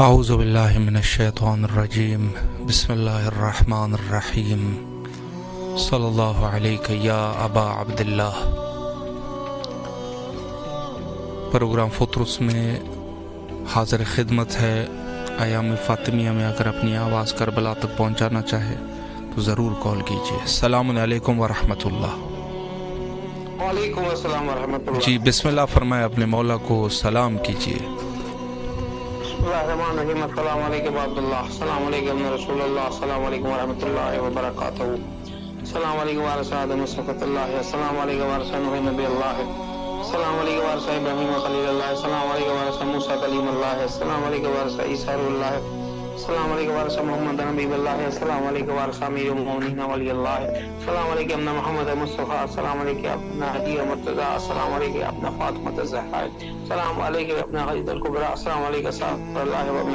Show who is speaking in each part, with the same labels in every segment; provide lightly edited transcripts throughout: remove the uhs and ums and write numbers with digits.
Speaker 1: اعوذ باللہ من الشیطان الرجیم بسم اللہ الرحمن الرحیم صلی اللہ علیک یا ابا عبداللہ۔ پروگرام فطرس میں حاضر خدمت ہے۔ ایام فاطمیہ میں اگر اپنی آواز کربلا تک پہنچانا چاہے تو ضرور کال کیجیے۔ السلام علیکم ورحمۃ اللہ۔
Speaker 2: وعلیکم السلام ورحمۃ اللہ۔
Speaker 1: جی بسم اللہ فرمائے، اپنے مولا کو سلام کیجیے۔
Speaker 2: بسم اللہ الرحمن الرحیم۔ السلام علیکم عبداللہ، السلام علیکم رسول اللہ، السلام علیکم ورحمۃ اللہ وبرکاتہ، السلام علیکم ورساد مصطفیٰ اللہ، السلام علیکم ورسہ نبی اللہ، السلام علیکم ورسہ ابراہیم خلیل اللہ، السلام علیکم ورسہ موسیٰ کلیم اللہ، السلام علیکم ورسہ عیسیٰ روح اللہ، السلام علیکم ورسہ محمد نبی اللہ، السلام علیکم ورسہ امیر المؤمنین ولی اللہ، السلام علیکم ابن محمد مصطفیٰ، السلام علیکم ابن حدیہ مرتضیٰ، السلام علیکم ابن فاطمہ الزہرا، السلام علیکم ابن خدیجہ الکبریٰ، السلام علیکم صلی اللہ وابن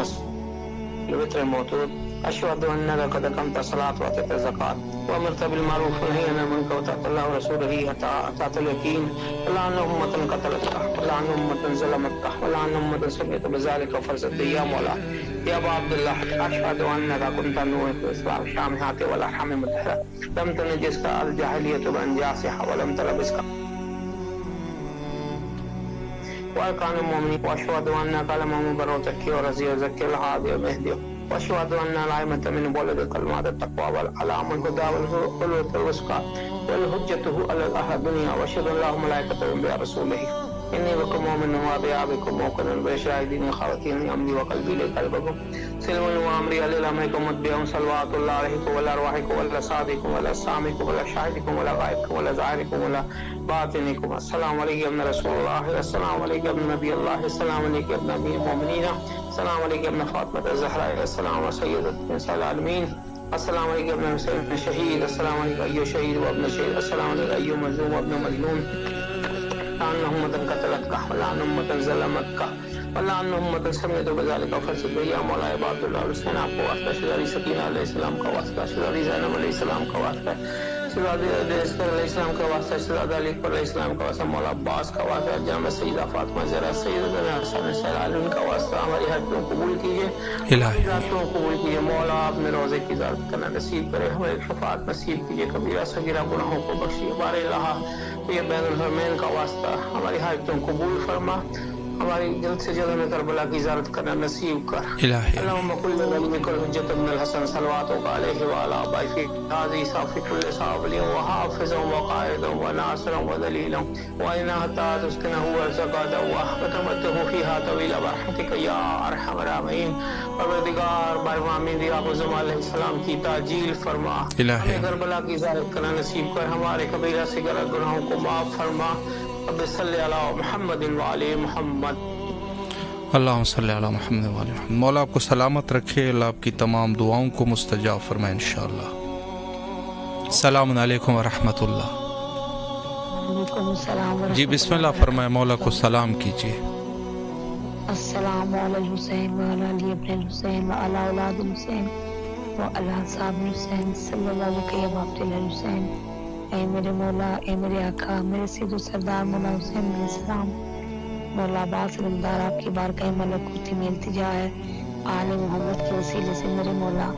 Speaker 2: الوتر الموتود، اشهد انك قد اقمت الصلاة واتيت الزكاة وامرت بالمعروف ونهيت عن المنكر واتبعت الله ورسوله حتى اتاك اليقين، ولا ان امة قتلتك ولا ان امة ظلمتك ولا ان امة سمعت بذلك فارزت يا مولا يا ابا عبد الله، اشهد انك كنت نور في الاسلام شامخات والارحام مطهرة لم تنجسك الجاهلية بانجاسها ولم تلبسك واركان المؤمنين، واشهد انك لما مبرر تكي ورزي وزكي الهادي ومهدي، واشهد ان الائمة من بولد كلمات التقوى والعلام الهدى والقلوة الوسقى والحجته على الاهل الدنيا، واشهد ان الله ملائكته برسوله اني بكم مؤمن وبيا بكم موقن بشاهدين خواتين امري وقلبي لقلبكم سلم وامري للامركم متبعهم صلوات الله عليكم ولا ارواحكم ولا صادقكم ولا سامكم ولا شاهدكم ولا غائبكم ولا ظاهركم ولا باطنكم، السلام عليكم رسول الله، السلام عليكم نبي الله، السلام عليكم نبي المؤمنين، السلام عليكم فاطمة الزهراء، السلام سيدة نساء العالمين، السلام عليكم ابن حسين الشهيد، السلام عليكم ايها الشهيد وابن الشهيد، السلام عليكم ايها مظلوم وابن مظلوم، لعن أمة قتلتك ولعن أمة ظلمتك ولعن أمة سمعت بذلك فارزت يا مولا عباد اللہ حسین آپ کو واسطہ، شہزادی سکینہ علیہ السلام کا واسطہ، شہزادی زینب علیہ السلام کا واسطہ، شہزادی علیہ السلام کا واسطہ، شہزادہ علی علیہ السلام کا واسطہ، مولا عباس کا واسطہ، جامع سیدہ فاطمہ زہرا، سیدنا حسن سیرالن کا واسطہ، ہماری حاجتوں قبول کیجیے، ذاتوں قبول کیجیے، مولا اپنے روزے کی زیارت کرنا نصیب کرے، ہمیں شفاعت نصیب کیجیے، کبیرہ صغیرہ گناہوں کو بخشیے، بار الہ یہ بین الحرمین کا واسطہ، ہماری حاجتوں قبول فرما، ہماری جلد سے جلد ہمیں کربلا کی زیارت کرنا نصیب کر، اللہم کل نبیک الحجت ابن الحسن صلواتک علیہ وعلی آبائہ غازی صافی کل صابلی وحافظ وقائد وناصر ودلیل وإنها حتى تسكنه ورزقا وتمته فيها طويل برحمتك یا ارحم الراحمین، پروردگار برحمی دی آپ علیہ السلام کی تعجیل فرما، ہمیں کربلا کی زیارت کرنا نصیب کر، ہمارے کبیرہ صغیرہ گناہوں کو معاف فرما، رب صلی علی محمد وعلی محمد،
Speaker 1: اللہم صلی علی محمد وعلی محمد۔ مولا آپ کو سلامت رکھے، اللہ آپ کی تمام دعاؤں کو مستجاب فرمائے انشاءاللہ۔ السلام علیکم ورحمۃ اللہ۔
Speaker 3: وعلیکم السلام ورحمۃ
Speaker 1: جی بسم اللہ فرمائے، مولا کو سلام کیجیے۔
Speaker 3: السلام علی الحسین وعلی علی ابن الحسین وعلی اولاد الحسین وعلی اصحاب الحسین صلی اللہ علیہ وسلم الحسین۔ اے میرے مولا، اے میرے آقا، میرے سید و سردار مولا حسین علیہ السلام، مولا عباس علمدار آپ کی بارگاہ ملکوتی میں التجا ہے، آل محمد کے وسیلے سے میرے مولا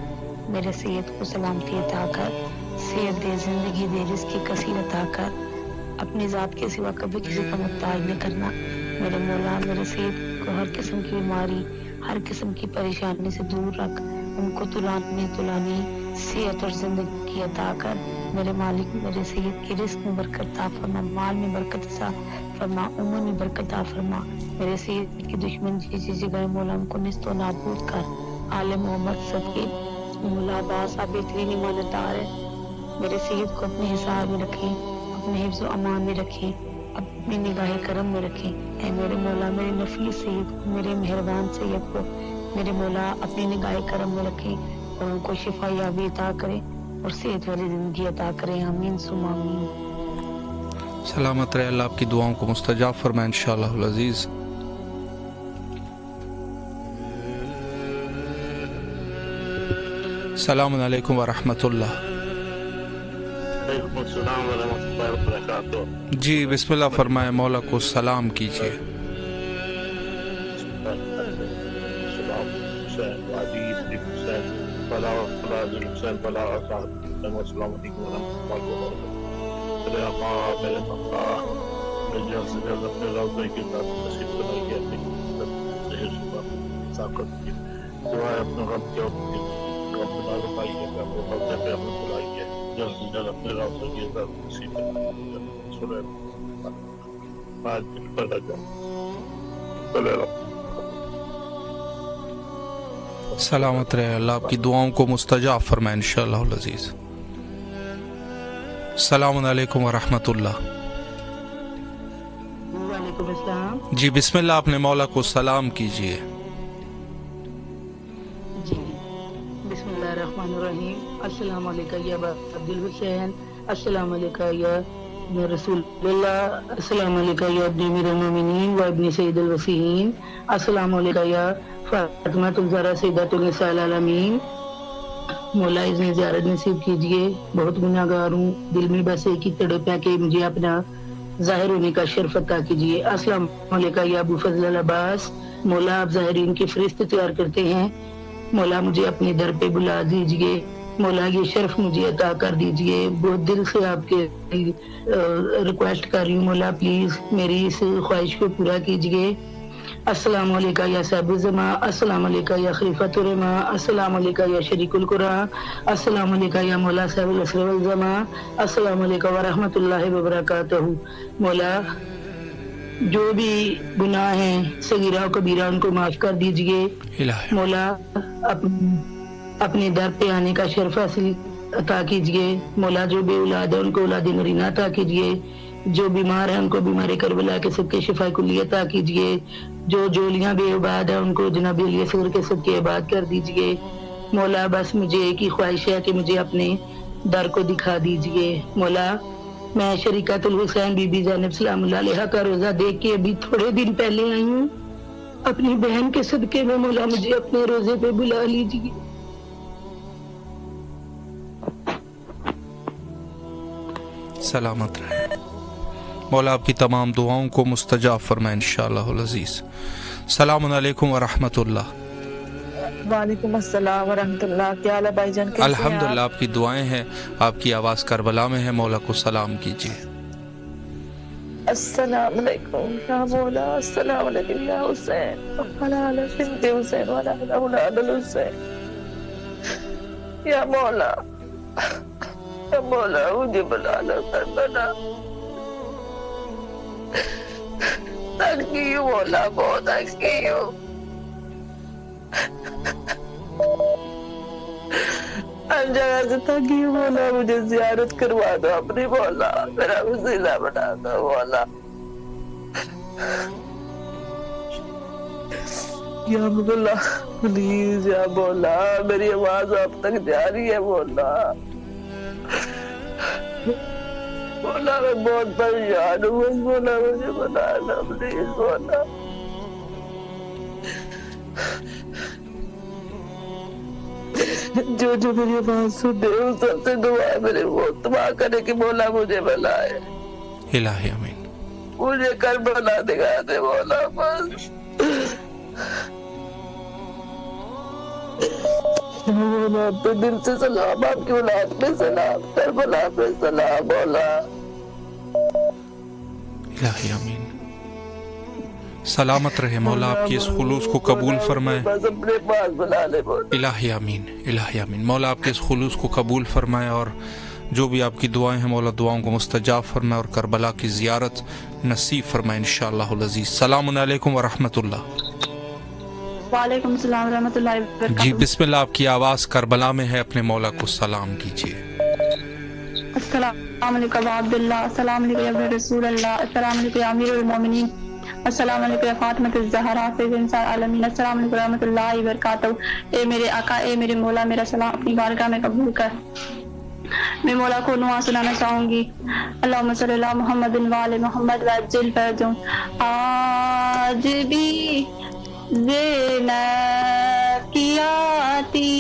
Speaker 3: میرے سید کو سلامتی عطا کر، صحت دے، زندگی دے، رزق کی کثیر عطا کر، اپنی ذات کے سوا کبھی کسی کا محتاج نہیں کرنا میرے مولا، میرے سید کو ہر قسم کی بیماری، ہر قسم کی پریشانی سے دور رکھ، ان کو تلانی صحت اور زندگی عطا کر میرے مالک، میرے سید کی رزق میں برکت عطا فرما، مال میں برکت عطا فرما، عمر میں برکت عطا فرما، میرے سید کی دشمن جیسی جگہ مولا ان کو نیست و نابود کر، آل محمد صدقے مولا عباس آپ بہترین ایماندار ہے، میرے سید کو اپنے حساب میں رکھیں، اپنے حفظ و امان میں رکھیں، اپنی نگاہ کرم میں رکھیں، اے میرے مولا میرے نفیس سید کو، میرے مہربان سید کو میرے مولا اپنی نگاہ کرم میں رکھیں اور ان کو شفا یابی عطا کریں اور صحت والی زندگی عطا کریں، آمین ثم آمین۔
Speaker 1: سلامت رہے، اللہ آپ کی دعاؤں کو مستجاب فرمائے انشاءاللہ العزیز۔ السلام علیکم ورحمۃ اللہ۔
Speaker 4: وعلیکم السلام ورحمۃ اللہ وبرکاتہ۔
Speaker 1: جی بسم اللہ فرمائے، مولا کو سلام کیجیے۔
Speaker 4: ولا اولاد الحسین ولا اصحاب الحسین والسلام علیکم ورحمۃ اللہ وبرکاتہ. میرے آقا میرے مقا میں جلد سے جلد اپنے روضے کی ذات نصیب بنائیے، اپنی صحیح صبح طاقت کی دعائیں اپنے رب کے رب بنا رکھائیے کہ اپنے روضے پہ ہمیں بلائیے، جلد سے جلد اپنے روضے کی ذات نصیب بنائیے. سورہ آج پڑھا جائے.
Speaker 1: سلامت رہے، اللہ آپ کی دعاؤں کو مستجاب فرمائے انشاءاللہ العزیز. السلام علیکم ورحمۃ اللہ.
Speaker 5: وعلیکم السلام.
Speaker 1: جی بسم اللہ، اپنے مولا کو سلام کیجیے.
Speaker 5: جی بسم اللہ الرحمن الرحیم. السلام علیکم یا عبد الحسین، السلام علیکم یا رسول اللہ، السلام علیکم یا ابن امیر المومنین و ابن سید الوصیین، السلام علیکم یا فاطمہ الزہرا سیدۃ النساء العالمین. مولا اذن زیارت نصیب کیجیے، بہت گناہ گار ہوں، دل میں بس ایک ہی تڑپ ہے کہ مجھے اپنا ظاہر ہونے کا شرف عطا کیجیے. السلام علیکم یا ابو فضل العباس. مولا آپ ظاہرین کی فہرست تیار کرتے ہیں، مولا مجھے اپنے در پہ بلا دیجیے، مولا یہ شرف مجھے عطا کر دیجیے. بہت دل سے آپ کے ریکویسٹ کر رہی ہوں، مولا پلیز میری اس خواہش کو پورا کیجیے. السلام علیکم یا صاحب الزمان، السلام علیکم یا خلیفۃ الرحمٰ، السلام علیکم یا شریک القرآن، السلام علیکم یا مولا صاحب العصر والزمان، السلام علیکم ورحمۃ اللہ وبرکاتہ. مولا جو بھی گناہ ہیں صغیرہ و کبیرہ ان کو معاف کر دیجیے. مولا اپنے در پہ آنے کا شرف حاصل عطا کیجیے. مولا جو بے اولاد ہے ان کو اولاد نرینہ عطا کیجیے، جو بیمار ہیں ان کو بیمار کربلا کے صدقے شفا کلی عطا کیجیے، جو جولیاں بے عباد ہیں ان کو جناب علی اصغر کے صدقے عباد کر دیجیے. مولا بس مجھے ایک ہی خواہش ہے کہ مجھے اپنے در کو دکھا دیجیے. مولا میں شریکت الحسین بی بی زینب سلام اللہ علیہا کا روزہ دیکھ کے ابھی تھوڑے دن پہلے آئی ہوں، اپنی بہن کے صدقے میں مولا مجھے اپنے روزے پہ بلا لیجیے.
Speaker 1: سلامت رہے، مولا آپ کی تمام دعاؤں کو مستجاب فرمائے انشاءاللہ العزیز. السلام علیکم ورحمۃ اللہ.
Speaker 6: وعلیکم السلام ورحمۃ اللہ. کیا حال ہے بھائی جان؟
Speaker 1: الحمدللہ، آپ کی دعائیں ہیں، آپ کی آواز کربلا میں ہے، مولا کو سلام کیجیے.
Speaker 6: السلام علیکم یا مولا، السلام علیکم یا حسین وعلی بنت حسین وعلی اولاد الحسین. یا مولا، یا مولا مجھے بنا لو کربلا. تھک گئی ہوں مولا، بہت تھک گئی ہوں. ہر جگہ سے تھک گئی ہوں مولا، مجھے زیارت کروا دو اپنی مولا، میرا وسیلہ بنا دو مولا. یا مولا پلیز، یا مولا میری آواز آپ تک جا رہی ہے مولا. مولا میں بہت پریشان ہوں، بس مولا مجھے بنا دو پلیز مولا. جو میری آواز سنے ان سب سے دعا ہے میرے وہ دعا کرے کہ مولا مجھے بلائے.
Speaker 1: الہی آمین.
Speaker 6: مجھے کربلا دکھا دے مولا بس. مولا آپ پہ دل سے سلام، آپ کی اولاد پہ سلام، کربلا پہ سلام مولا.
Speaker 1: الہی آمین. سلامت رہے، مولا آپ کی اس خلوص کو قبول فرمائے.
Speaker 6: بس اپنے پاس بلا لے مولا.
Speaker 1: الہی آمین، الہی آمین. مولا آپ کے اس خلوص کو قبول فرمائے، اور جو بھی آپ کی دعائیں ہیں مولا دعاؤں کو مستجاب فرمائے، اور کربلا کی زیارت نصیب فرمائے انشاءاللہ العزیز. السلام علیکم ورحمۃ اللہ.
Speaker 7: وعلیکم السلام ورحمۃ اللہ وبرکاتہ.
Speaker 1: جی بسم اللہ، آپ کی آواز کربلا میں ہے، اپنے مولا کو سلام کیجیے.
Speaker 7: السلام علیکم عبداللہ، السلام علیکم یا رسول اللہ، السلام علیکم یا امیر المومنین، السلام علیکم یا فاطمہ الزہرا سید النساء العالمین، السلام علیکم ورحمۃ اللہ وبرکاتہ. اے میرے آقا، اے میرے مولا، میرا سلام اپنی بارگاہ میں قبول کر. میں مولا کو دعا سنانا چاہوں گی. اللہم صلی اللہ محمد وآل محمد وعجل فرجہم. آج بھی زینب کی آتی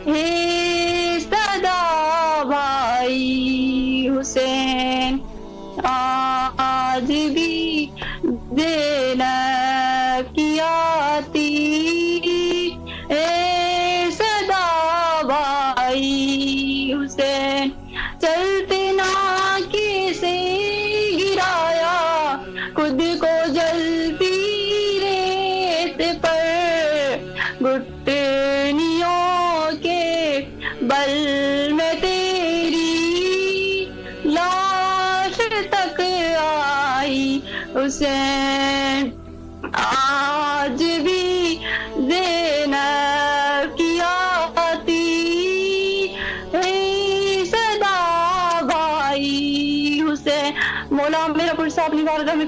Speaker 7: ہے صدا بھائی حسین، آج بھی زینب کی آتی ہے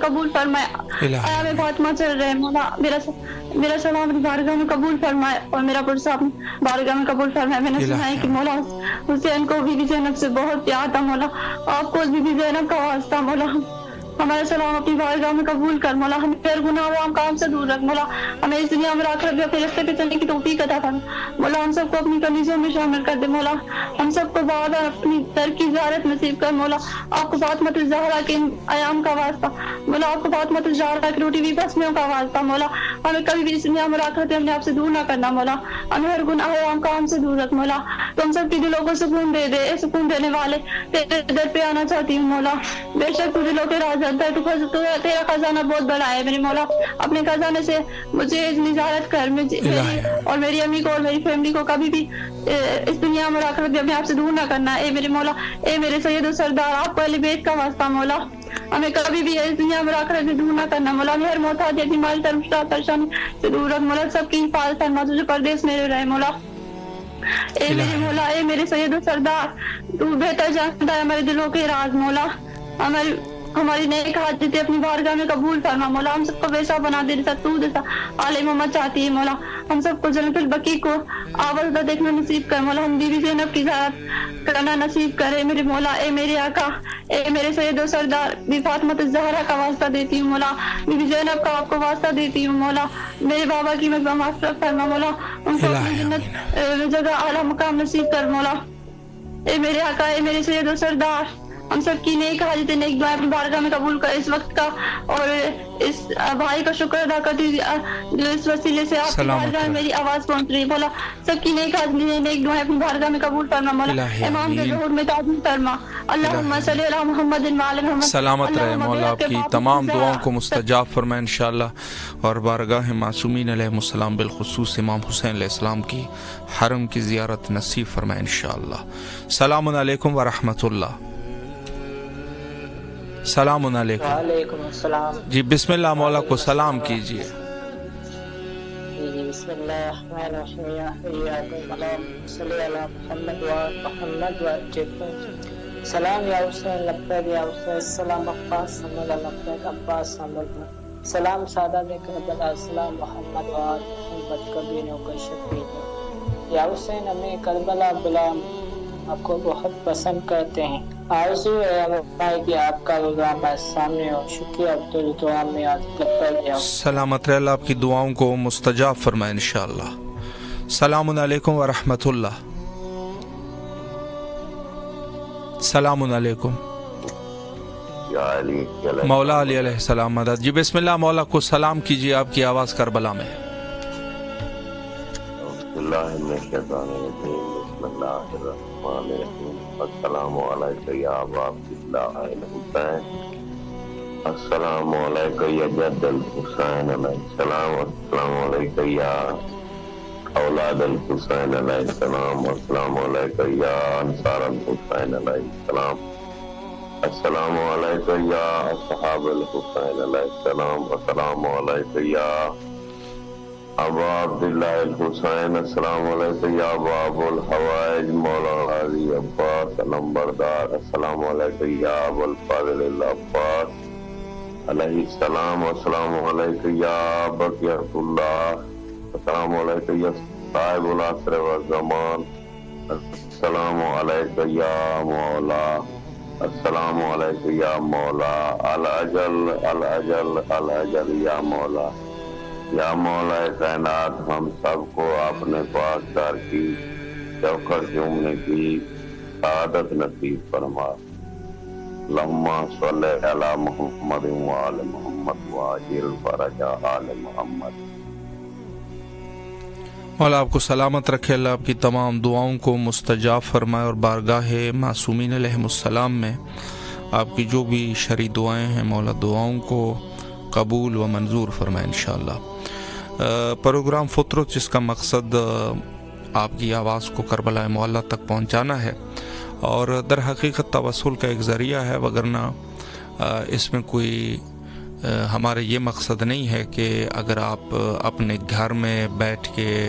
Speaker 7: قبول فرمائے. آیام فاطمہ چل رہے مولا, میرا سلام اپنی بارگاہ میں قبول فرمائے اور میرا پرسہ اپنی بارگاہ میں قبول فرمائے. میں نے سنا ہے کہ مولا حسین کو بی بی زینب سے بہت پیار تھا مولا, آپ کو بی بی زینب کا واسطہ مولا ہمارا سلام اپنی بارگاہ میں قبول کر مولا. ہمیں پھر گناہ و کام سے دور رکھ مولا, ہمیں اس دنیا میں آخرت میں اپنے راستے پہ چلنے کی توفیق عطا فرما مولا. ہم سب کو اپنی کنیزوں میں شامل کر دے مولا, ہم سب کو بار بار اپنی در کی زیارت نصیب کر مولا. آپ کو فاطمۃ الزہرا کے ایام کا واسطہ مولا, آپ کو فاطمۃ الزہرا کی روٹی بھی بسمیوں کا واسطہ مولا, ہمیں کبھی بھی اس دنیا میں آخرت میں اپنے آپ سے دور نہ کرنا مولا. ہمیں ہر گناہ و کام سے دور رکھ مولا. تم سب کی دلوں کو سکون دے دے, سکون دینے والے تیرے در پہ آنا چاہتی ہوں مولا. بے شک تو دلوں کے راز جانتا ہے, تیرا خزانہ بہت بڑا ہے میرے مولا. اپنے خزانے سے مجھے نظارت کر, میری اور میری امی کو اور میری فیملی کو کبھی بھی اس دنیا میں آخرت میں اپنے آپ سے دور نہ کرنا. اے میرے مولا, اے میرے سید و سردار, آپ کو اہل بیت کا واسطہ مولا, ہمیں کبھی بھی اس دنیا میں آخرت میں دور نہ کرنا مولا. ہمیں ہر محتاج بیماری پریشانی سے دور رکھ مولا. سب کی حفاظت فرما, تجھے پردیس میں رہے مولا. اے میرے مولا, اے میرے سید و سردار, تو بہتر جانتا ہے ہمارے دلوں کے راز مولا. ہماری نیک حاجتیں اپنی بارگاہ میں قبول فرما مولا. ہم سب کو ویسا بنا دے جیسا تو جیسا آل محمد چاہتی ہے مولا. ہم سب کو جنت البقیع کو آوازدہ دیکھنا نصیب کر مولا. ہم بی بی زینب کی زیارت کرنا نصیب کرے میرے مولا. اے میرے آقا, اے میرے سید و سردار, بی فاطمۃ الزہرا کا واسطہ دیتی ہوں مولا. بی بی زینب کا آپ کو واسطہ دیتی ہوں مولا. میرے بابا کی مغفرت فرما مولا, ان کو اپنی جنت جگہ اعلیٰ مقام نصیب کر مولا. اے میرے آقا, اے میرے سید و سردار, ہم سب کی نیک حاجتیں نیک دعائیں اپنی بارگاہ میں قبول کر. اس وقت کا اور اس بھائی کا شکر ادا کرتی ہوں جو اس وسیلے سے آپ کی بارگاہ میں میری آواز پہنچ رہی ہے مولا. سب کی نیک حاجتیں نیک دعائیں اپنی بارگاہ میں قبول فرما مولا. امام کے ظہور میں تعظیم فرما. اللہم صلی علی محمد وعلی محمد.
Speaker 1: سلامت رہے مولا, آپ کی تمام دعاؤں کو مستجاب فرمائے انشاءاللہ, اور بارگاہ معصومین علیہ السلام بالخصوص امام حسین علیہ السلام کی حرم کی زیارت نصیب فرمائے انشاءاللہ. سلام علیکم ورحمۃ اللہ. سلام علیکم.
Speaker 8: وعلیکم السلام.
Speaker 1: جی بسم اللہ مولا کو سلام کیجیے.
Speaker 8: بسم اللہ الرحمن الرحیم. صلی اللہ محمد و محمد و سلام یا حسین لبیک یا حسین. سلام عباس سمد لبیک عباس سمد. سلام سادات کربلا. سلام محمد و محمد کبیر و شفیع. یا حسین ہمیں کربلا بلا آپ کو بہت پسند کرتے ہیں. آرزو ہے ہماری کہ آپ کا روزہ ہمارے سامنے ہو. شکریہ عبدال دعا میں آج لبیک یا
Speaker 1: سلامت رہے, اللہ آپ کی دعاؤں کو مستجاب فرمائے انشاءاللہ. سلام علیکم ورحمۃ اللہ. سلام علیکم. مولا علی علیہ السلام مدد. جی بسم اللہ مولا کو سلام کیجیے, آپ کی آواز کربلا میں ہے.
Speaker 9: السلام علیکم یا ابا عبداللہ الحسین. السلام علیکم یا جد الحسین علیہ السلام. السلام علیکم یا اولاد الحسین علیہ السلام. السلام علیکم یا انصار الحسین علیہ السلام. السلام علیکم یا اصحاب الحسین علیہ السلام. السلام علیکم یا ابا عبداللہ الحسین. السلام علیکم یا باب الحوائج مولانا غازی عباس علمبردار. السلام علیکم یا ابو الفاضل العباس علیہ السلام. السلام علیکم یا بقیت اللہ. السلام علیکم یا صاحب العصر والزمان. السلام علیکم یا مولا. السلام علیکم یا مولا. الاجل الاجل الاجل یا مولا. یا مولا کائنات, ہم سب کو اپنے پاک دار کی چوکھٹ چومنے کی سعادت نصیب فرما. اللہم صلی علی محمد وآل محمد وعجل فرج آل محمد.
Speaker 1: مولا آپ کو سلامت رکھے, اللہ آپ کی تمام دعاؤں کو مستجاب فرمائے, اور بارگاہ معصومین علیہ السلام میں آپ کی جو بھی شرعی دعائیں ہیں مولا دعاؤں کو قبول و منظور فرمائے انشاءاللہ. پروگرام فطرت جس کا مقصد آپ کی آواز کو کربلا معلیٰ تک پہنچانا ہے, اور در حقیقت توسل کا ایک ذریعہ ہے, وگرنہ اس میں کوئی ہمارے یہ مقصد نہیں ہے کہ اگر آپ اپنے گھر میں بیٹھ کے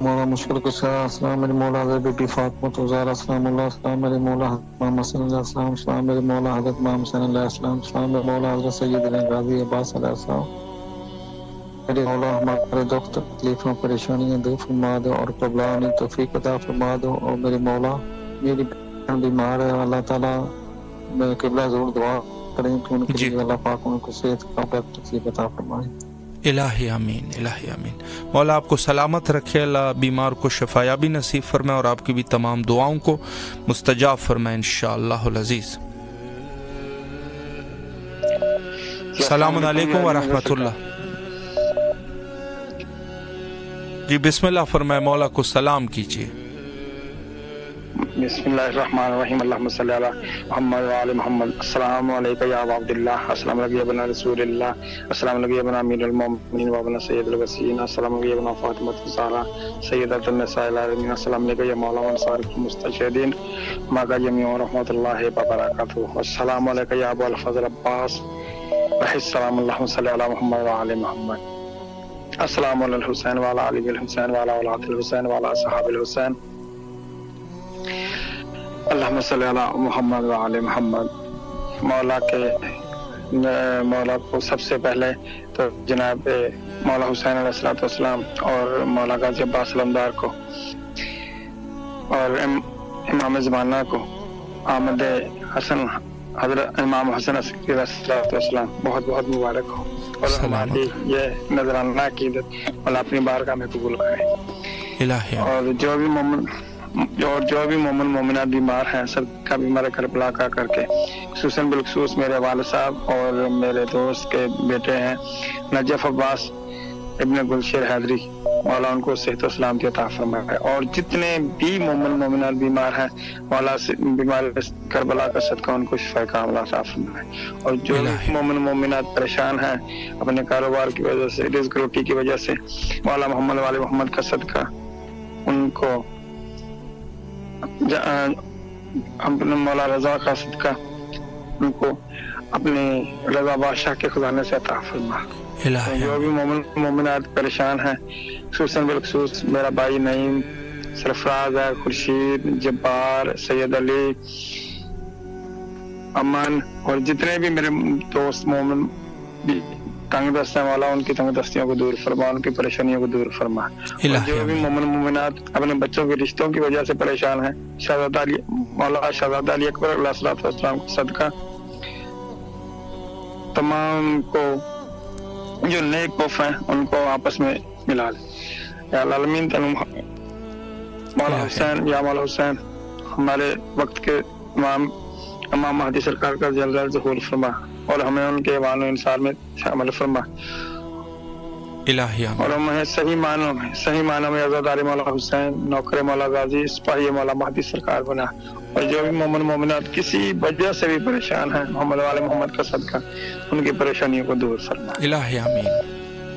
Speaker 10: مولا مشکل کشا السلام میرے مولا حضرت بی بی فاطمہ زہرا السلام اللہ السلام میرے مولا محمد صلی اللہ علیہ وسلم السلام میرے مولا حضرت محمد صلی اللہ علیہ وسلم السلام میرے مولا حضرت سیدنا غازی عباس علیہ السلام میرے مولا ہمارے دکھ تکلیفوں پریشانیاں دور فرما دو اور قبلانی توفیق عطا فرما دو اور میرے مولا میری بہن بیمار ہے اللہ تعالیٰ میں قبلہ ضرور دعا کریں کہ ان کے لیے اللہ پاک ان کو صحت کا تکلیف عطا فرمائے.
Speaker 1: الہی آمین الہی آمین. مولا آپ کو سلامت رکھے، اللہ بیمار کو شفایابی نصیب فرمائے اور آپ کی بھی تمام دعاؤں کو مستجاب فرمائے انشاءاللہ العزیز. السلام علیکم ورحمۃ اللہ. جی بسم اللہ فرمائے، مولا کو سلام کیجیے.
Speaker 11: بسم اللہ الرحمن الرحیم اللہم صلی علی محمد وعلی محمد. السلام علیکم یا ابا عبداللہ، السلام علیکم یا ابن رسول اللہ، السلام علیکم یا ابن امیر المومنین و ابن سید الوسیین، السلام علیکم یا ابن فاطمہ الزہرا سیدۃ النساء العالمین، السلام علیکم یا مولا انصار المستشہدین ماگا جمیع رحمۃ اللہ وبرکاتہ. السلام علیکم یا ابو الفضل عباس السلام اللہم صلی علی محمد وعلی محمد. السلام علی الحسین وعلی علی الحسین وعلی اولاد الحسین وعلی صحاب الحسین. اللہم صلی علی محمد وعلی محمد. مولا کو سب سے پہلے تو جناب مولا حسین علیہ السلام اور مولا غازی عباس علمدار کو اور امام زمانہ کو آمد حسن حضرت امام حسن عسکری علیہ السلام بہت بہت مبارک ہو اور ہماری یہ نذرانہ عقیدت مولا اپنی بارگاہ میں قبول کرے. اور جو بھی مومن مومنات بیمار ہیں سب کا بیمار کربلا کا کر کے خصوصاً بالخصوص میرے والد صاحب اور میرے دوست کے بیٹے ہیں نجف عباس ابن گلشیر حیدری، مولا ان کو صحت و سلامتی عطا فرمائے. اور جتنے بھی مومن مومنات بیمار ہیں مولا بیمار کربلا کا صدقہ ان کو شفا کاملہ عطا فرمائے. اور جو مومن مومنات پریشان ہیں اپنے کاروبار کی وجہ سے، رزق روٹی کی وجہ سے، مولا محمد والے محمد کا صدقہ ان کو اپنے مولا رضا کا صدقہ ان کو اپنی رضا بادشاہ کے خزانے سے عطا فرما. جو بھی مومنات پریشان ہیں خصوصاً بالخصوص میرا بھائی نعیم، سرفراز ہے، خورشید، جبار، سید علی، امن اور جتنے بھی میرے دوست مومن بھی تنگ دست ہیں مولا ان کی تنگ دستیوں کو دور فرما، ان کی پریشانیوں کو دور فرما. اور جو بھی مومن مومنات اپنے بچوں کے رشتوں کی وجہ سے پریشان ہیں شہزادہ علی مولا شہزادہ علی اکبر علیہ السلام کو صدقہ تمام کو جو نیک وف ہیں ان کو آپس میں ملا لے. یا العالمین مولا حسین یا مولا حسین ہمارے وقت کے امام مہدی سرکار کا جلال ظہور فرما اور ہمیں ان کے ایوان و انصار میں شامل فرما. اور ہمیں صحیح معنوں میں عزادار مولا حسین، نوکر مولا غازی، سپاہی مولا مہدی سرکار بنا. اور جو بھی مومن مومنات کسی وجہ سے بھی پریشان ہیں محمد والے محمد کا صدقہ ان کی پریشانیوں کو دور فرما.
Speaker 1: الہی آمین.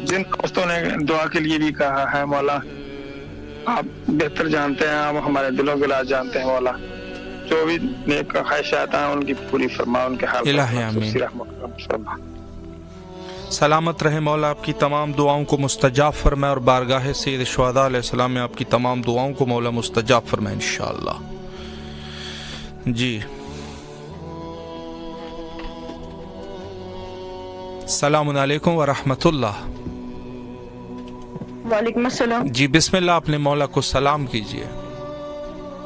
Speaker 11: جن دوستوں نے دعا کے لیے بھی کہا ہے مولا آپ بہتر جانتے ہیں، آپ ہمارے دلوں کے علاج جانتے ہیں مولا. جو بھی نیک خواہشات ہیں ان کی پوری فرما، ان کے حال رحمت فرما.
Speaker 1: سلامت رہے مولا، آپ کی تمام دعاؤں کو مستجاب فرمائے اور بارگاہ سید شہداء علیہ السلام میں آپ کی تمام دعاؤں کو مولا مستجاب فرمائے انشاءاللہ. جی السلام علیکم ورحمۃ اللہ.
Speaker 7: وعلیکم السلام.
Speaker 1: جی بسم اللہ، اپنے مولا کو سلام کیجیے.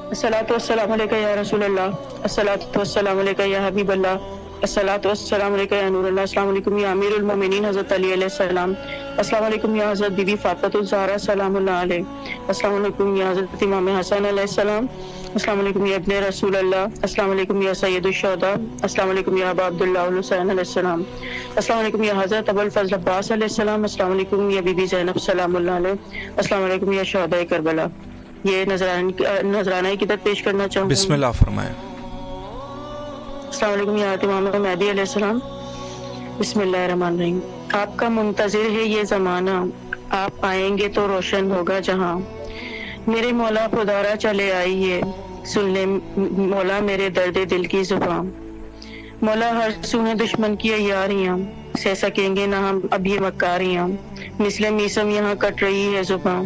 Speaker 7: الصلاۃ والسلام علیکہ یا رسول اللہ، الصلاۃ والسلام علیکہ یا حبیب اللہ، الصلاۃ والسلام علیکہ یا نور اللہ. السلام علیکم یا امیر المومنین حضرت علی علیہ السلام. السلام علیکم یا حضرت بی بی فاطمہ الزہرا سلام اللہ علیہ. السلام علیکم یا حضرت امام حسن علیہ السلام. السلام علیکم یا ابن رسول اللہ. السلام علیکم یا سید الشہداء. السلام علیکم یا ابا عبداللہ الحسین علیہ السلام. السلام علیکم یا حضرت ابو الفضل عباس علیہ السلام. السلام علیکم یا بی بی زینب سلام اللہ علیہ. السلام علیکم یا شہداء کربلا. یہ نذرانہ عقیدت پیش کرنا چاہوں گا.
Speaker 1: بسم اللہ فرمائیں.
Speaker 7: السلام علیکم یا امام مہدی علیہ السلام. بسم اللہ الرحمن الرحیم. آپ کا منتظر ہے یہ زمانہ، آپ آئیں گے تو روشن ہوگا جہاں. میرے مولا خدارا چلے آئیے، سن لے مولا میرے درد دل کی زبان. مولا ہر سو ہیں دشمن کی عیاریاں، سہ سکیں گے نہ ہم اب یہ مکاریاں. مثل میسم یہاں کٹ رہی ہے زبان.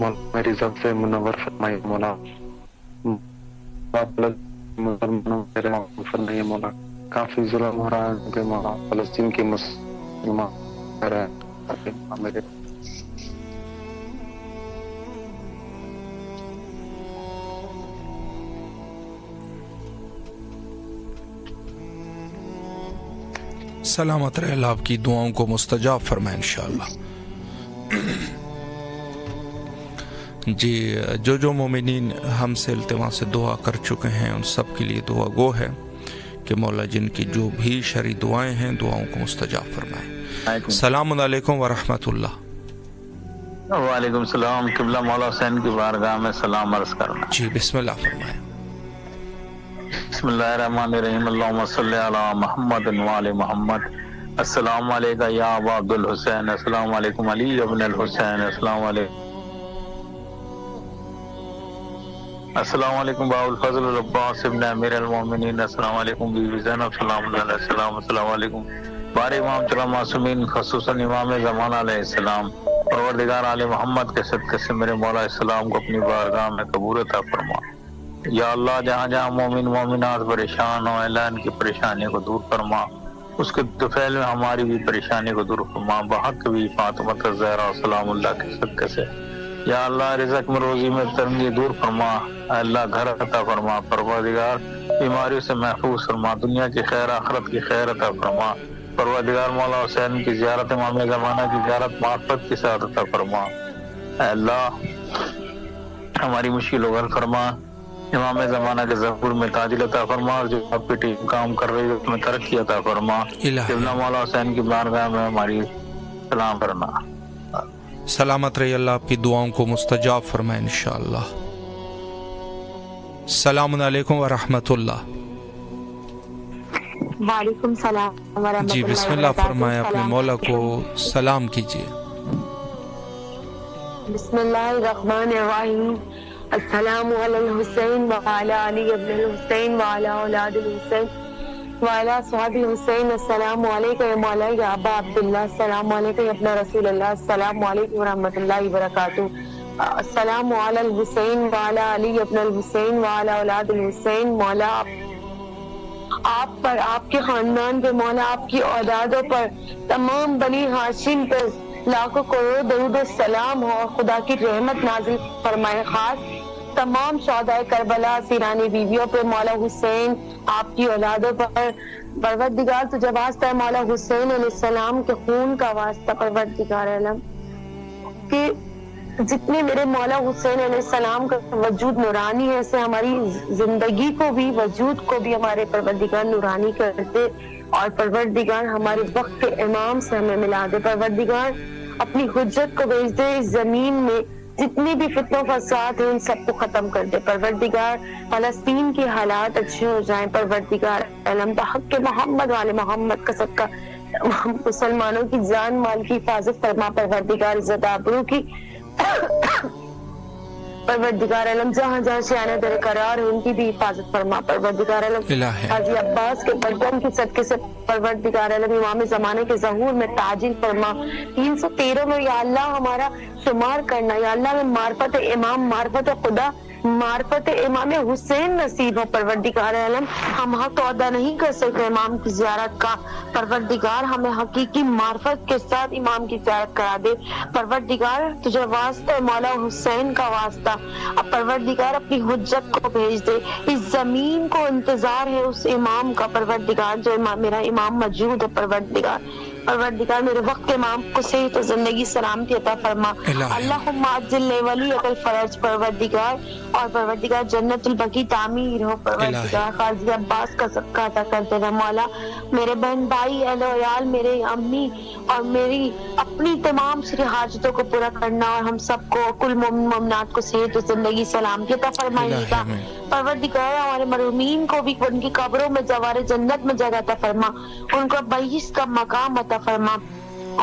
Speaker 10: مولا میری ذات سے منور فرمائے مولا، مسلمانوں میرے معاف فرمائے مولا، کافی ظلم ہو رہا ہے ان پہ مولا، فلسطین کے مسلمان میرے
Speaker 1: سلامت رہے، اللہ آپ کی دعاؤں کو مستجاب فرمائے انشاءاللہ۔ جی، جو مومنین ہم سے التماس دعا کر چکے ہیں ان سب کے لیے دعا گو ہے کہ مولا جن کی جو بھی شرعی دعائیں ہیں دعاؤں کو مستجاب فرمائے۔ السلام علیکم ورحمۃ اللہ۔
Speaker 12: وعلیکم السلام، قبلہ مولا حسین کی بارگاہ میں سلام عرض کرنا۔
Speaker 1: جی بسم اللہ فرمائے۔
Speaker 12: بسم اللہ الرحمن الرحیم، اللہم صلی علی محمد وعلی محمد۔ السلام علیکم یا ابا عبد الحسین، السلام علیکم علی ابن الحسین، السلام علیکم باو الفضل العباس ابن امیر المومنین، السلام علیکم بیوی زینب سلام اللہ علیہ السلام، السلام علیکم بار امام چلا معصومین خصوصاً امام زمان علیہ السلام، پروردگار آل محمد کے صدقے سے میرے مولا السلام کو اپنی بارگاہ میں قبول عطا فرما۔ یا اللہ جہاں جہاں مومن مومنات پریشان ہوں، اعلان کی پریشانی کو دور فرما، اس کے دفعل میں ہماری بھی پریشانی کو دور فرما، بحق بھی فاطمہ الزہرا سلام اللہ کے صدقے سے۔ یا اللہ رزق میں روزی میں تنگی دور فرما، اللہ گھر عطا فرما، پروردگار بیماریوں سے محفوظ فرما، دنیا کی خیر آخرت کی خیر عطا فرما، پروردگار مولا حسین کی زیارت، امام زمانہ کی زیارت معرفت کے ساتھ عطا فرما۔ اے اللہ ہماری مشکلوں کو حل فرما، امام زمانہ کے ظہور میں تاجل عطا فرما، اور جو آپ کی ٹیم کام کر رہی ہے اس میں ترقی عطا فرما۔ قبلہ مولا حسین کی بارگاہ میں ہماری سلام کرنا۔
Speaker 1: سلامت رہی، اللہ آپ کی دعاؤں کو مستجاب فرمائے انشاءاللہ۔ السلام علیکم ورحمۃ اللہ۔
Speaker 13: وعلیکم السلام ورحمۃ اللہ۔
Speaker 1: جی بسم اللہ فرمائے، اپنے مولا کو سلام کیجیے۔
Speaker 13: بسم اللہ الرحمن الرحیم، السلام علی الحسین وعلی علی ابن الحسین وعلی اولاد الحسین وعلی صحاب الحسین، السلام علیکم یا مولا یا ابا عبداللہ، السلام علیکم یا ابن رسول اللہ، السلام علیکم ورحمۃ اللہ وبرکاتہ، السلام علی الحسین وعلی علی ابن الحسین وعلی اولاد الحسین۔ مولا آپ پر، آپ کے خاندان پہ، مولا آپ کی اولادوں پر، تمام بنی ہاشم پر لاکھوں کروڑ درود و سلام ہو، خدا کی رحمت نازل فرمائے، خاص تمام شہدائے کربلا اسیرانی بیویوں پہ، مولا حسین آپ کی اولادوں پر، پروردگار تجھے واسطہ ہے مولا حسین علیہ السلام کے خون کا واسطہ، پروردگار عالم کہ جتنے میرے مولا حسین علیہ السلام کا وجود نورانی ہے، ایسے ہماری زندگی کو بھی، وجود کو بھی ہمارے پروردگار نورانی کرتے، اور پروردگار ہمارے وقت کے امام سے ہمیں ملا دے، پروردگار اپنی حجت کو بھیج دے، اس زمین میں جتنی بھی فتنوں فساد ہیں ان سب کو ختم کر دے، پروردگار فلسطین کے حالات اچھے ہو جائیں، پروردگار علم بحق کے محمد والے محمد کا صدقہ مسلمانوں کی جان مال کی حفاظت فرما، پروردگار عزت آبرو کی، پروردگار علم جہاں جہاں شیعہ در قرار ہے ان کی بھی حفاظت فرما، پروردگار علم حاجی عباس کے بردن کی صدقے سے پروردگار علم امام زمانے کے ظہور میں تاجل فرما، 313 میں یا اللہ ہمارا شمار کرنا، یا اللہ میں معرفت امام، معرفت خدا، معرفت امام حسین نصیب ہو، پروردگار علم ہم حق ادا نہیں کر سکتے امام کی زیارت کا، پروردگار ہمیں حقیقی معرفت کے ساتھ امام کی زیارت کرا دے، پروردگار تجھے واسطہ مولا حسین کا واسطہ، اب پروردگار اپنی حجت کو بھیج دے، اس زمین کو انتظار ہے اس امام کا، پروردگار جو میرا امام موجود ہے، پروردگار میرے وقت امام کو صحت و زندگی سلامتی عطا فرما، اللہم عجل ولی الفرج، پروردگار اور پروردگار جنت البقیع تعمیر ہو، پروردگار قاضی عباس کا صدقہ عطا کرتے رہے مولا، میرے بہن بھائی اہل و عیال، میرے امی اور میری اپنی تمام سری حاجتوں کو پورا کرنا، اور ہم سب کو کل مومن مومنات کو صحت و زندگی سلامتی عطا فرمائیے گا، پروردگار ہمارے مرحومین کو بھی ان کی قبروں میں جوار جنت میں جگہ عطا فرما، ان کو بہشت کا مقام عطا فرما،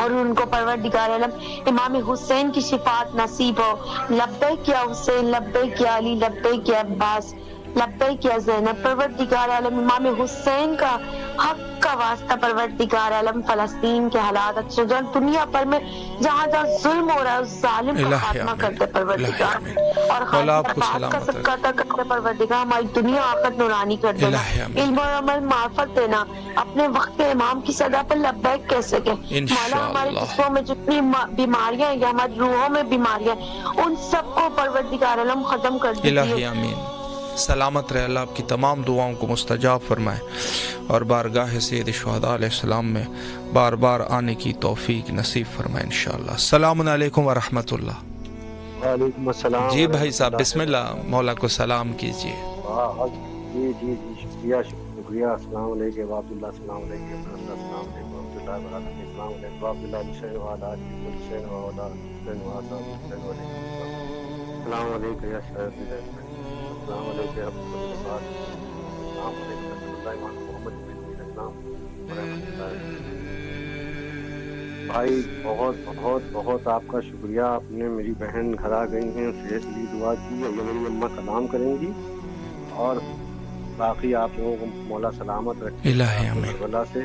Speaker 13: اور ان کو پروردگار علم امام حسین کی شفاعت نصیب ہو، لبیک یا حسین، لبیک یا علی، لبیک یا عباس، لبیک یا زینب، پروردگار عالم امام حسین کا حق کا واسطہ، پروردگار عالم فلسطین کے حالات اچھے جان، دنیا پر میں جہاں جہاں ظلم ہو رہا ہے اس ظالم کا خاتمہ کرتے پروردگار، اور خاتمہ کا صدقہ عطا کرتے پروردگار، ہماری دنیا آخرت نورانی کر دینا، علم اور عمل معرفت دینا، اپنے وقت امام کی صدا پر لبیک کیسے کہ مولا ہمارے جسموں میں جتنی بیماریاں ہیں یا ہماری روحوں میں بیماریاں ہیں ان سب کو پروردگار عالم ختم کر دیجیے۔
Speaker 1: الہی آمین۔ سلامت رہے، اللہ آپ کی تمام دعاؤں کو مستجاب فرمائے اور بارگاہ سید شہداء علیہ السلام میں بار بار آنے کی توفیق نصیب فرمائے انشاءاللہ۔ السلام علیکم ورحمۃ اللہ۔
Speaker 14: وعلیکم السلام۔
Speaker 1: جی بھائی صاحب بسم اللہ، مولا کو سلام کیجیے۔
Speaker 14: جی جی جی شکریہ شکریہ۔ السلام علیکم وعبد اللہ، السلام علیکم السلام علیکم ورحمۃ اللہ وبرکاتہ، السلام علیکم وعبد اللہ حسین وعلی آل حسین وعلی آل حسین وعلی آل حسین وعلیکم السلام علیکم یا شہید السلام علیکم رحمۃ اللہ، السلام علیکم رحمۃ اللہ محمد بن اسلام ورحمۃ اللہ۔ بھائی بہت بہت بہت آپ کا شکریہ، آپ نے میری بہن گھر آ گئی ہیں، صحت کی دعا کی، اور میری اماں سلام کریں گی، اور باقی آپ لوگوں کو مولا سلامت رکھے
Speaker 1: الہی آمین،
Speaker 14: سے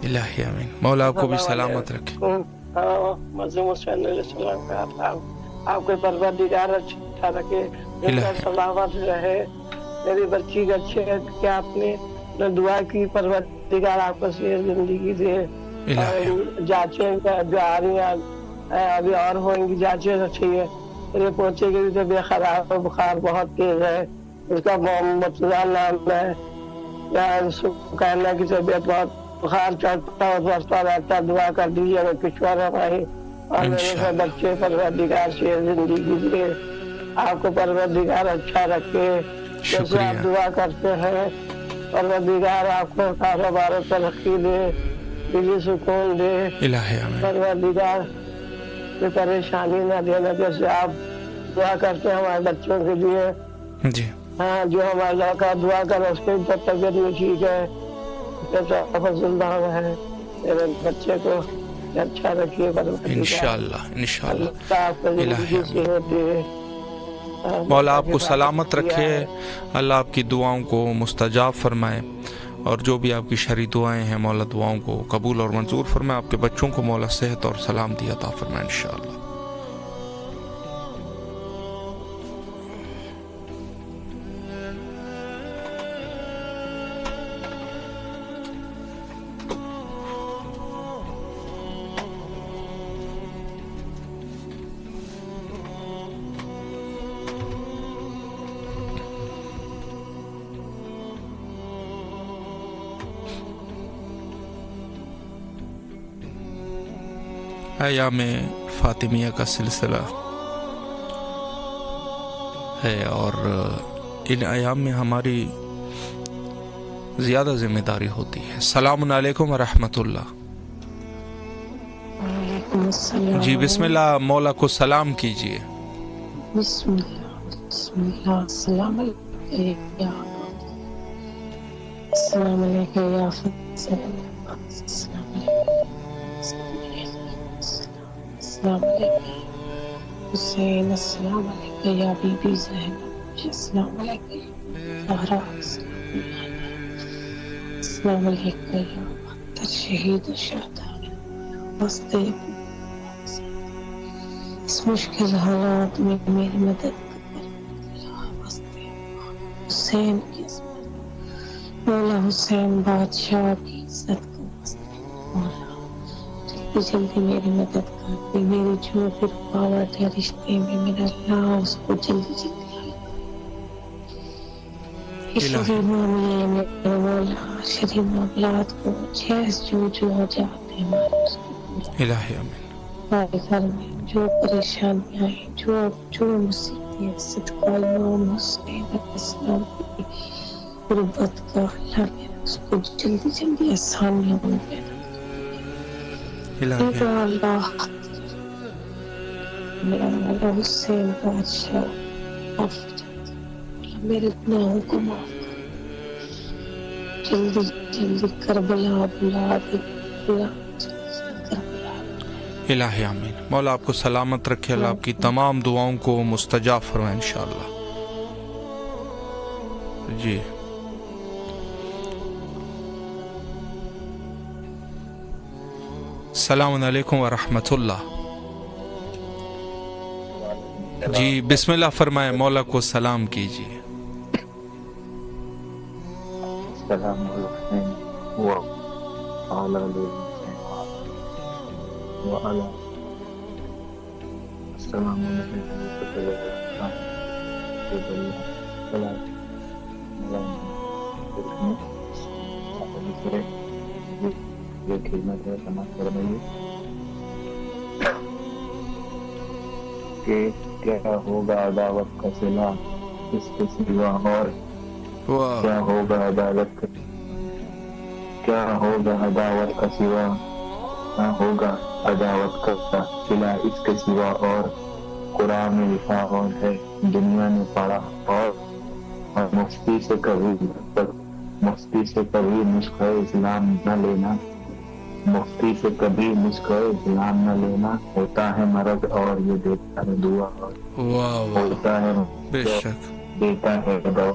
Speaker 1: الہی آمین، مولا آپ کو بھی سلامت رکھے۔
Speaker 15: معظم حسین علیہ السلام کا آپ کے پروردگار اچھا رکھے، سلامت رہے، میری بچی کا اچھے کہ آپ نے دعا کی، پروردگار آپ کو صحت زندگی دے، جانچیں جو آ رہی ہیں ابھی اور ہوئیں گی جانچیں اچھی ہے، میرے پوچھے کی طبیعت خراب ہے، بخار بہت تیز ہے، اس کا مرتضیٰ نام ہے، کہنا کی طبیعت بہت بخار چڑھتا ہے رہتا، دعا کر دیجیے میں پچھوار ہماری، اور میرے بچے پروردگار سے زندگی دے، آپ کو پروردگار اچھا رکھے، جیسے آپ دعا کرتے ہیں پروردگار آپ کو کاروبار ترقی دے، دلی سکون دے، پروردگار کوئی پریشانی نہ دینا، جیسے آپ دعا کرتے ہیں ہمارے بچوں کے لیے،
Speaker 1: جی
Speaker 15: ہاں جو ہمارا لڑکا دعا کر اس کی طبیعت بھی ٹھیک ہے، فضل ہے، میرے بچے کو اچھا رکھیے
Speaker 1: انشاءاللہ انشاءاللہ۔ مولا آپ کو سلامت رکھے، اللہ آپ کی دعاؤں کو مستجاب فرمائے، اور جو بھی آپ کی شرعی دعائیں ہیں مولا دعاؤں کو قبول اور منظور فرمائے، آپ کے بچوں کو مولا صحت اور سلامتی عطا فرمائے انشاءاللہ۔ ایام فاطمیہ کا سلسلہ ہے، اور ان ایام میں ہماری زیادہ ذمہ داری ہوتی ہے۔ السلام علیکم ورحمۃ اللہ۔ جی بسم اللہ، مولا کو سلام کیجیے۔
Speaker 16: بسم اللہ السلام علیکم، السلام علیکم یا السلام علیکم حسین، السلام علیکم یا بی بی زینب، السلام علیکم زہرا، السلام علیکم یا اختر شہید الشہداء، واسطے اس مشکل حالات میں میری مدد واسطے حسین کی عظمت، مولا حسین بادشاہ کی عزت کو واسطے مولا جلدی جلدی میری مدد کرتی، میری جو بھی رکاوٹ ہے رشتے میں میرا اللہ اس کو جلدی جلدی شرعی معاملے میں مولا شرعی معاملات کو جیس جو ہو جاتے ہیں ہمارے اس کو
Speaker 1: الہی آمین۔
Speaker 16: ہمارے گھر میں جو پریشانیاں ہیں، جو مصیبتیں، صدقہ امام حسین علیہ السلام کی غربت کا اللہ میرا اس کو جلدی جلدی آسانیاں بن پیدا اللہ، میرا مولا حسین بادشاہ معاف میرے گناہوں کو معاف کر، جلدی جلدی کربلا بلا دے،
Speaker 1: الہی آمین۔ مولا آپ کو سلامت رکھے، اللہ آپ کی تمام دعاؤں کو مستجاب فرمائے انشاءاللہ۔ جی السلام علیکم ورحمۃ اللہ. جی بسم اللہ فرمائے، مولا کو سلام کیجیے.
Speaker 17: السلام علیکم السلام یہ خدمت ہے سماج فرمائیے کہ کیا ہوگا عداوت کا صلہ اس کے سوا، اور کیا ہوگا عداوت کا، کیا ہوگا عداوت کا سوا، نہ ہوگا عداوت کا صلہ اس کے سوا، اور قرآن میں لکھا اور ہے، دنیا نے پڑھا، اور مفتی سے کبھی نسخہ اسلام نہ لینا، مفتی سے کبھی نسخہ اسلام نہ لینا، ہوتا ہے مرض اور یہ دیتا ہے دعا، ہوتا ہے دیتا ہے دعا.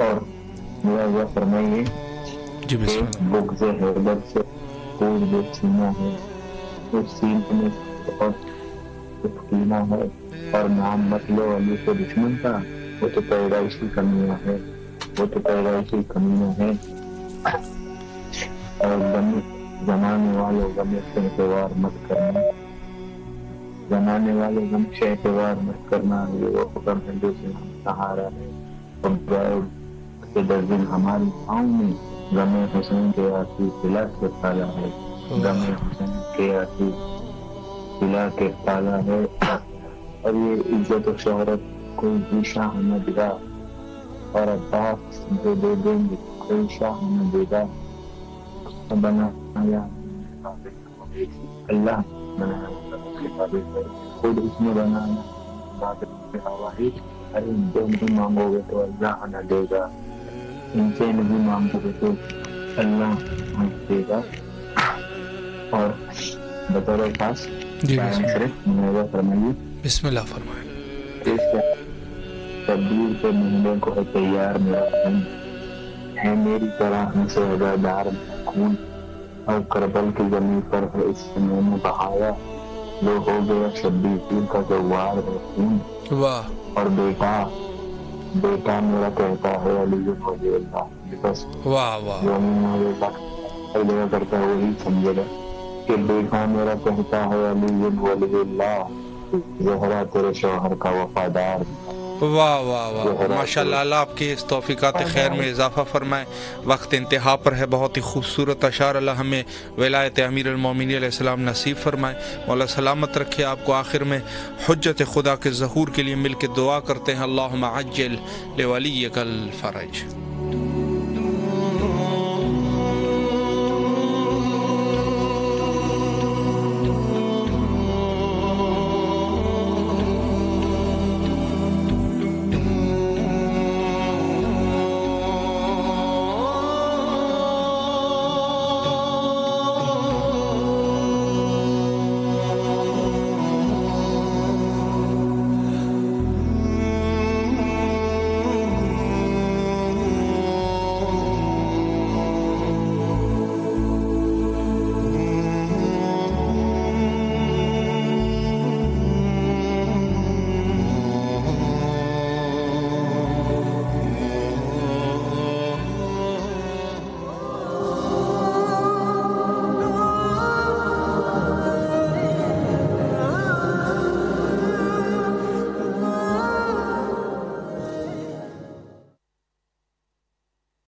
Speaker 17: اور میرا فرمائیے کہ بغض حیدر سے کوئی جو سینہ ہے اس سینے میں اور کینہ ہے، اور نام مطلب علی کے دشمن کا، وہ تو پیدائشی کمیاں ہے، وہ تو پیدائشی کمیاں ہے. اور زمانے والے غم سے اعتبار مت کرنا، زمانے والے غم سے اعتبار مت کرنا، یہ وہ حکم ہے جو سے سہارا ہے. اور کے 10 دن ہماری پاؤں میں غم حسین کے آتی قلعہ کے تالا ہے، غم حسین کے آتی قلعہ کے تالا ہے. اور یہ عزت و شہرت کوئی بھی شاہ نہ دیا، اور عباس جو دے دیں گے کوئی شاہ نہ دے گا. بنایا اللہ بنایا خود اس نے بنایا، ارے جو نہیں مانگو گے تو اللہ نہ دے گا، ان سے نہیں مانگو گے تو اللہ دے گا. اور بطور خاص میرا فرمائیے
Speaker 1: بسم اللہ فرمائے.
Speaker 17: تبدیل کے مہینے کو ہے تیار میرا خون، ہے میری طرح سے ادادار خون، اور کربل کی زمین پر ہے اس سے میں نے بہایا، جو ہو گیا 26 کا جوار ہے خون. اور بیٹا میرا کہتا ہے علی ولی اللہ، بس جو میں کرتا ہے وہی سمجھے گا کہ بیٹا میرا کہتا ہے علی ولی اللہ، زہرا تیرے شوہر کا وفادار.
Speaker 1: واہ واہ واہ ماشاء اللہ. اللہ آپ کے اس توفیقات خیر میں اضافہ فرمائے. وقت انتہا پر ہے، بہت ہی خوبصورت اشعار اللہ ہمیں ولایت امیر المومنین علیہ السلام نصیب فرمائے. مولا سلامت رکھے آپ کو. آخر میں حجت خدا کے ظہور کے لیے مل کے دعا کرتے ہیں، اللہم عجل لولیک الفرج.